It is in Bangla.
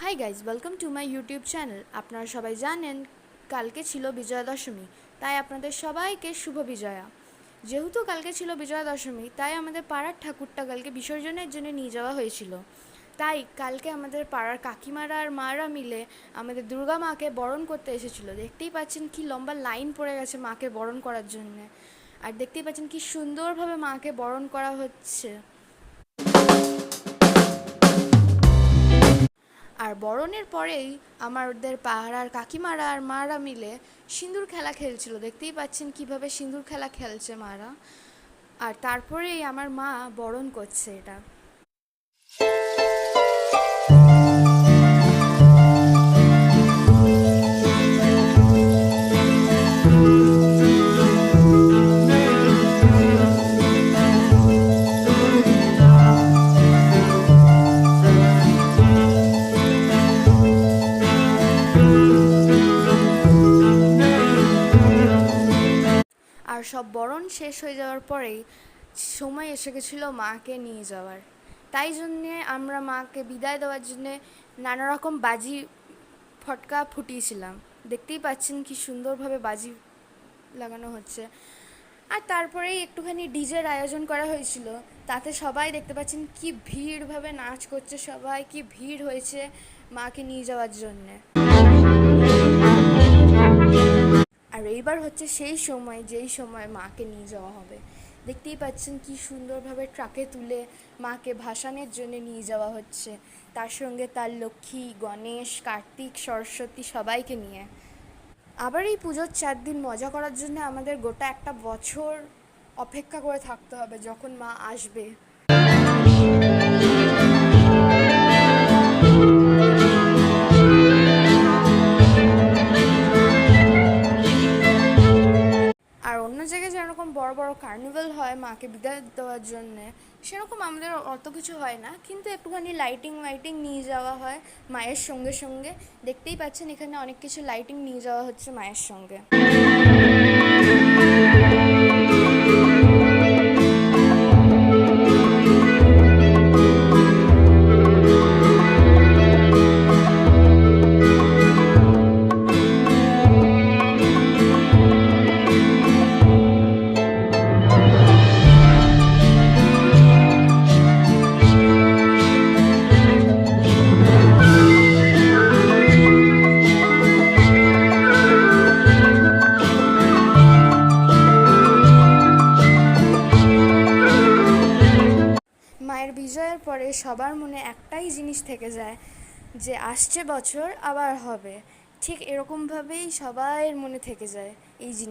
Hi guys, welcome to my YouTube channel. আপনারা সবাই জানেন কালকে ছিল বিজয়া দশমী, তাই আপনাদের সবাইকে শুভ বিজয়া। যেহেতু কালকে ছিল বিজয়া দশমী, তাই আমাদের পাড়ার ঠাকুরটা কালকে বিসর্জনের জন্য নিয়ে যাওয়া হয়েছিল। তাই কালকে আমাদের পাড়ার কাকিমারা আর মারা মিলে আমাদের দুর্গা মাকে বরণ করতে এসেছিলো। দেখতেই পাচ্ছেন কি লম্বা লাইন পড়ে গেছে মাকে বরণ করার জন্যে। আর দেখতেই পাচ্ছেন কি সুন্দরভাবে মাকে বরণ করা হচ্ছে। আর বরণের পরেই আমাদের পাড়ার কাকিমারা আর মারা মিলে সিঁদুর খেলা খেলছিল। দেখতেই পাচ্ছেন কিভাবে সিঁদুর খেলা খেলছে মারা। আর তারপরেই আমার মা বরণ করছে এটা। আর সব বরণ শেষ হয়ে যাওয়ার পরেই সময় এসে গেছিলো মাকে নিয়ে যাওয়ার। তাই জন্যে আমরা মাকে বিদায় দেওয়ার জন্যে নানা রকম বাজি ফটকা ফুটিয়েছিলাম। দেখতেই পাচ্ছেন কি সুন্দরভাবে বাজি লাগানো হচ্ছে। আর তারপরেই একটুখানি ডিজের আয়োজন করা হয়েছিল, তাতে সবাই দেখতে পাচ্ছেন কি ভিড়ভাবে নাচ করছে, সবাই কি ভিড় হয়েছে মাকে নিয়ে যাওয়ার জন্যে। আর এইবার হচ্ছে সেই সময় যেই সময় মাকে নিয়ে যাওয়া হবে। দেখতেই পাচ্ছেন কি সুন্দরভাবে ট্রাকে তুলে মাকে ভাসানের জন্য নিয়ে যাওয়া হচ্ছে, তার সঙ্গে তার লক্ষ্মী, গণেশ, কার্তিক, সরস্বতী সবাইকে নিয়ে। আবার এই পুজোর 4 দিন মজা করার জন্য আমাদের গোটা একটা বছর অপেক্ষা করে থাকতে হবে যখন মা আসবে। আর অন্য জায়গায় যেরকম বড় বড় কার্নিভাল হয় মাকে বিদায় দেওয়ার জন্যে, সেরকম আমাদের অত কিছু হয় না, কিন্তু একটুখানি লাইটিং নিয়ে যাওয়া হয় মায়ের সঙ্গে সঙ্গে। দেখতেই পাচ্ছেন এখানে অনেক কিছু লাইটিং নিয়ে যাওয়া হচ্ছে মায়ের সঙ্গে। মায়ের বিজয়ের পরে সবার মনে একটাই জিনিস থেকে যায় যে আসছে বছর আবার হবে। ঠিক এরকমভাবেই সবার মনে থেকে যায় এই জিনিস।